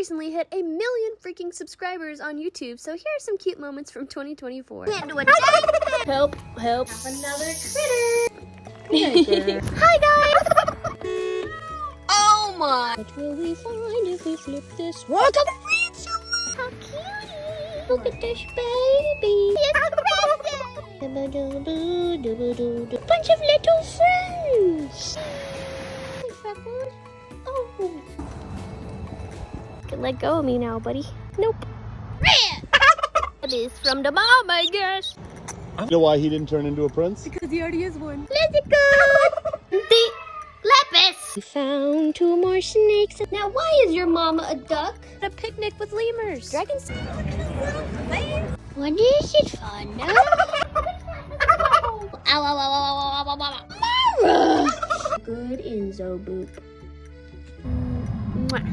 recently hit 1 million freaking subscribers on YouTube, so here are some cute moments from 2024. Help, help. Another critter. Hi guys! Oh my! What will we find if we flip this? What a how cute! Look at this baby! Bunch of little friends! Hey, Freckles. Oh! You can let go of me now, buddy. Nope. That is from the mom, I guess. You know why he didn't turn into a prince? Because he already is one. Let's go! The Lepus! We found 2 more snakes. Now, why is your mama a duck? A picnic with lemurs. Dragons. What is it, Fonda? Ow, ow, ow, ow, ow, ow, ow, ow, ow. Mara! Good Enzo boop. Mwah.